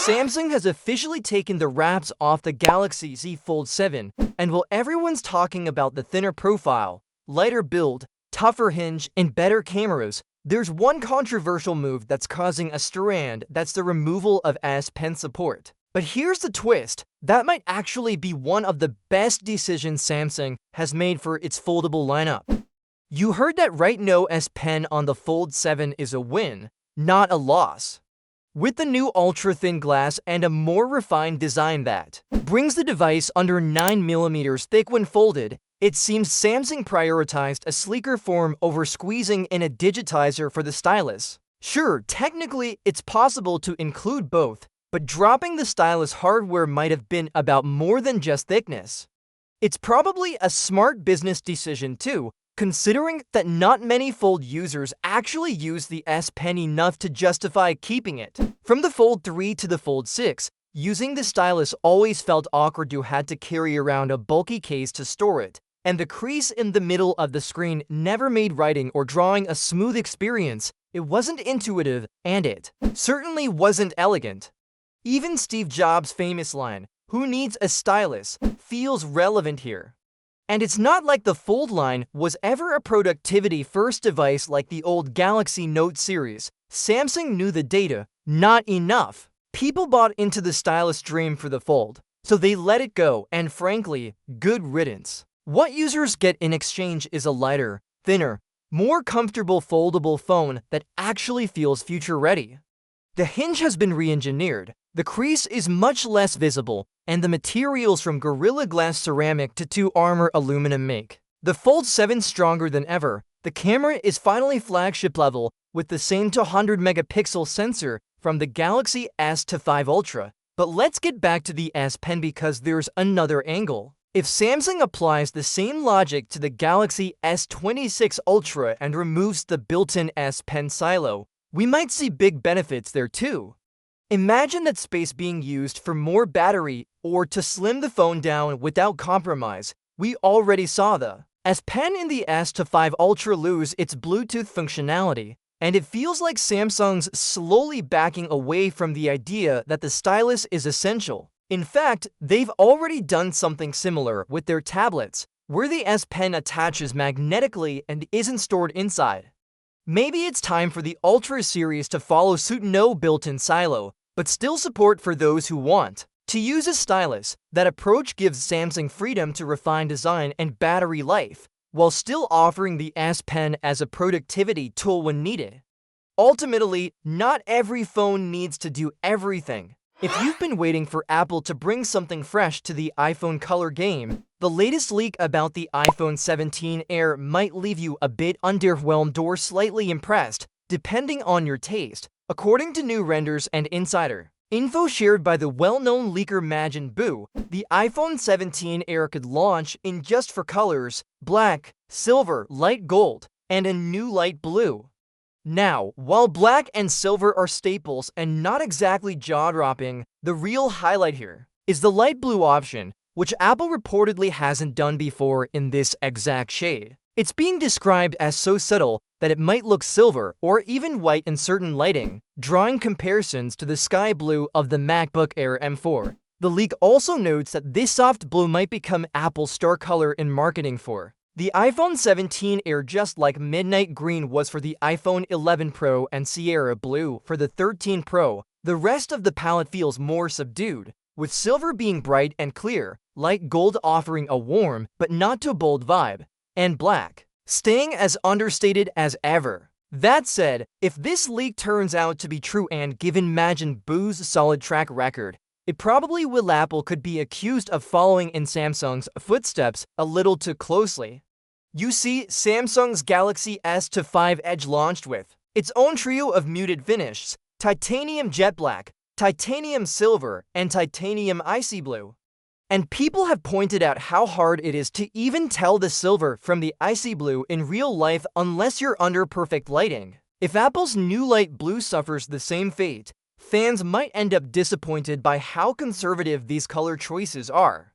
Samsung has officially taken the wraps off the Galaxy Z Fold 7, and while everyone's talking about the thinner profile, lighter build, tougher hinge, and better cameras, there's one controversial move that's causing a stir, that's the removal of S Pen support. But here's the twist, that might actually be one of the best decisions Samsung has made for its foldable lineup. You heard that right, no S Pen on the Fold 7 is a win, not a loss. With the new ultra-thin glass and a more refined design that brings the device under 9mm thick when folded, it seems Samsung prioritized a sleeker form over squeezing in a digitizer for the stylus. Sure, technically it's possible to include both, but dropping the stylus hardware might have been about more than just thickness. It's probably a smart business decision too, considering that not many Fold users actually use the S Pen enough to justify keeping it. From the Fold 3 to the Fold 6, using the stylus always felt awkward. You had to carry around a bulky case to store it, and the crease in the middle of the screen never made writing or drawing a smooth experience. It wasn't intuitive, and it certainly wasn't elegant. Even Steve Jobs' famous line, "Who needs a stylus?" feels relevant here. And it's not like the Fold line was ever a productivity-first device like the old Galaxy Note series. Samsung knew the data, not enough. People bought into the stylus dream for the Fold, so they let it go, and frankly, good riddance. What users get in exchange is a lighter, thinner, more comfortable foldable phone that actually feels future-ready. The hinge has been re-engineered, the crease is much less visible, and the materials from Gorilla Glass ceramic to 2 Armor aluminum make the Fold 7 stronger than ever. The camera is finally flagship level, with the same 200-megapixel sensor from the Galaxy S26 Ultra. But let's get back to the S Pen because there's another angle. If Samsung applies the same logic to the Galaxy S26 Ultra and removes the built-in S Pen silo, we might see big benefits there too. Imagine that space being used for more battery or to slim the phone down without compromise. We already saw the S Pen in the S26 Ultra lose its Bluetooth functionality, and it feels like Samsung's slowly backing away from the idea that the stylus is essential. In fact, they've already done something similar with their tablets, where the S Pen attaches magnetically and isn't stored inside. Maybe it's time for the Ultra series to follow suit. No built-in silo, but still support for those who want to use a stylus. That approach gives Samsung freedom to refine design and battery life, while still offering the S Pen as a productivity tool when needed. Ultimately, not every phone needs to do everything. If you've been waiting for Apple to bring something fresh to the iPhone color game, the latest leak about the iPhone 17 Air might leave you a bit underwhelmed or slightly impressed, depending on your taste, according to new renders and insider info shared by the well-known leaker Majin Buu. The iPhone 17 Air could launch in just 4 colors: black, silver, light gold, and a new light blue. Now, while black and silver are staples and not exactly jaw-dropping, the real highlight here is the light blue option, which Apple reportedly hasn't done before in this exact shade. It's being described as so subtle that it might look silver or even white in certain lighting, drawing comparisons to the sky blue of the MacBook Air M4. The leak also notes that this soft blue might become Apple's star color in marketing for the iPhone 17 Air, just like midnight green was for the iPhone 11 Pro and Sierra blue for the 13 Pro. The rest of the palette feels more subdued, with silver being bright and clear, light gold offering a warm but not too bold vibe, and black staying as understated as ever. That said, if this leak turns out to be true, and given Majin Buu's solid track record, it probably will. Apple could be accused of following in Samsung's footsteps a little too closely. You see, Samsung's Galaxy S26 Edge launched with its own trio of muted finishes: titanium jet black, titanium silver, and titanium icy blue. And people have pointed out how hard it is to even tell the silver from the icy blue in real life unless you're under perfect lighting. If Apple's new light blue suffers the same fate, fans might end up disappointed by how conservative these color choices are.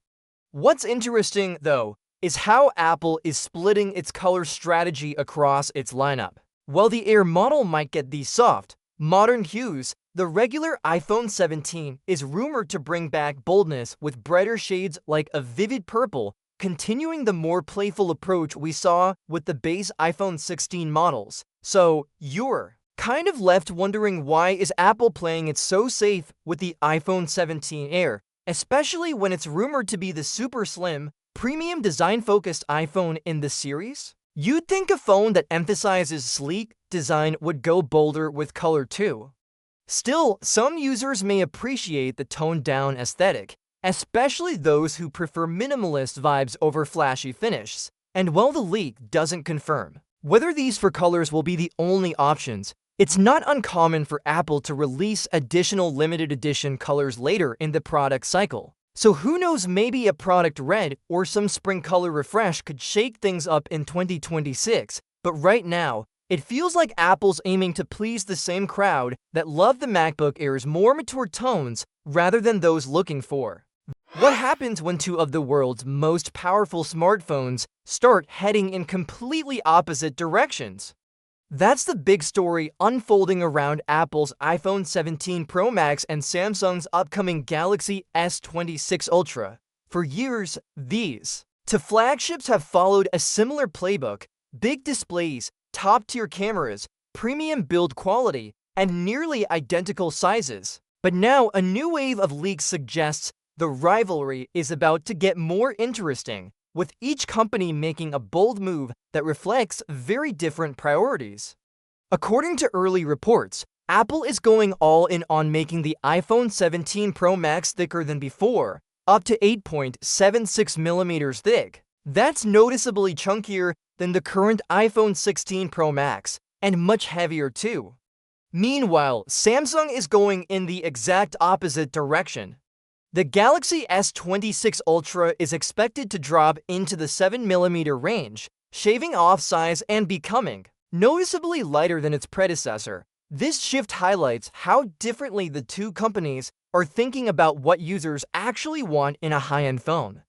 What's interesting, though, is how Apple is splitting its color strategy across its lineup. While the Air model might get these soft, modern hues, The regular iPhone 17 is rumored to bring back boldness with brighter shades like a vivid purple, continuing the more playful approach we saw with the base iPhone 16 models. So, you're kind of left wondering, why is Apple playing it so safe with the iPhone 17 Air, especially when it's rumored to be the super slim, premium design-focused iPhone in the series? You'd think a phone that emphasizes sleek design would go bolder with color too. Still, some users may appreciate the toned-down aesthetic, especially those who prefer minimalist vibes over flashy finishes. And while the leak doesn't confirm whether these four colors will be the only options, it's not uncommon for Apple to release additional limited edition colors later in the product cycle. So who knows, maybe a product red or some spring color refresh could shake things up in 2026. But right now, it feels like Apple's aiming to please the same crowd that loved the MacBook Air's more mature tones rather than those looking for. What happens when two of the world's most powerful smartphones start heading in completely opposite directions? That's the big story unfolding around Apple's iPhone 17 Pro Max and Samsung's upcoming Galaxy S26 Ultra. For years, these two flagships have followed a similar playbook: big displays, top-tier cameras, premium build quality, and nearly identical sizes. But now, a new wave of leaks suggests the rivalry is about to get more interesting, with each company making a bold move that reflects very different priorities. According to early reports, Apple is going all in on making the iPhone 17 Pro Max thicker than before, up to 8.76mm thick. That's noticeably chunkier than the current iPhone 16 Pro Max, and much heavier too. Meanwhile, Samsung is going in the exact opposite direction. The Galaxy S26 Ultra is expected to drop into the 7mm range, shaving off size and becoming noticeably lighter than its predecessor. This shift highlights how differently the two companies are thinking about what users actually want in a high-end phone.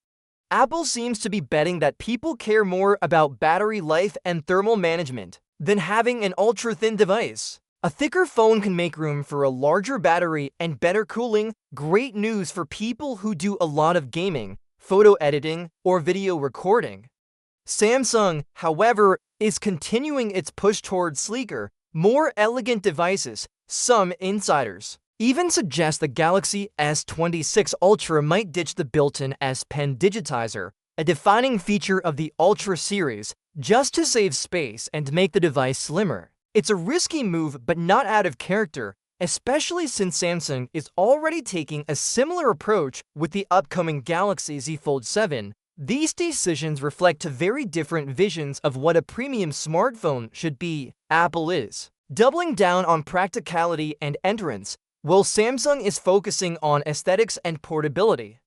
Apple seems to be betting that people care more about battery life and thermal management than having an ultra-thin device. A thicker phone can make room for a larger battery and better cooling. Great news for people who do a lot of gaming, photo editing, or video recording. Samsung, however, is continuing its push towards sleeker, more elegant devices. Some insiders even suggest the Galaxy S26 Ultra might ditch the built-in S Pen digitizer, a defining feature of the Ultra series, just to save space and make the device slimmer. It's a risky move, but not out of character, especially since Samsung is already taking a similar approach with the upcoming Galaxy Z Fold 7. These decisions reflect two very different visions of what a premium smartphone should be. Apple is doubling down on practicality and entrance, while Samsung is focusing on aesthetics and portability.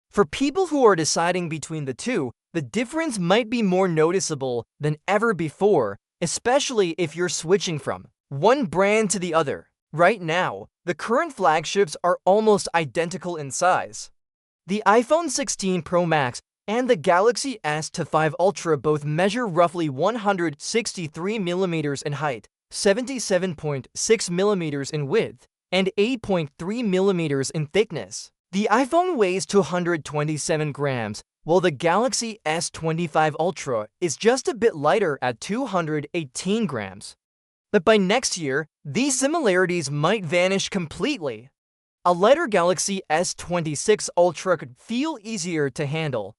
For people who are deciding between the two, the difference might be more noticeable than ever before, especially if you're switching from one brand to the other. Right now, the current flagships are almost identical in size. The iPhone 16 Pro Max and the Galaxy S25 Ultra both measure roughly 163mm in height, 77.6mm in width, and 8.3mm in thickness. The iPhone weighs 227 grams, while the Galaxy S25 Ultra is just a bit lighter at 218 grams. But by next year, these similarities might vanish completely. A lighter Galaxy S26 Ultra could feel easier to handle,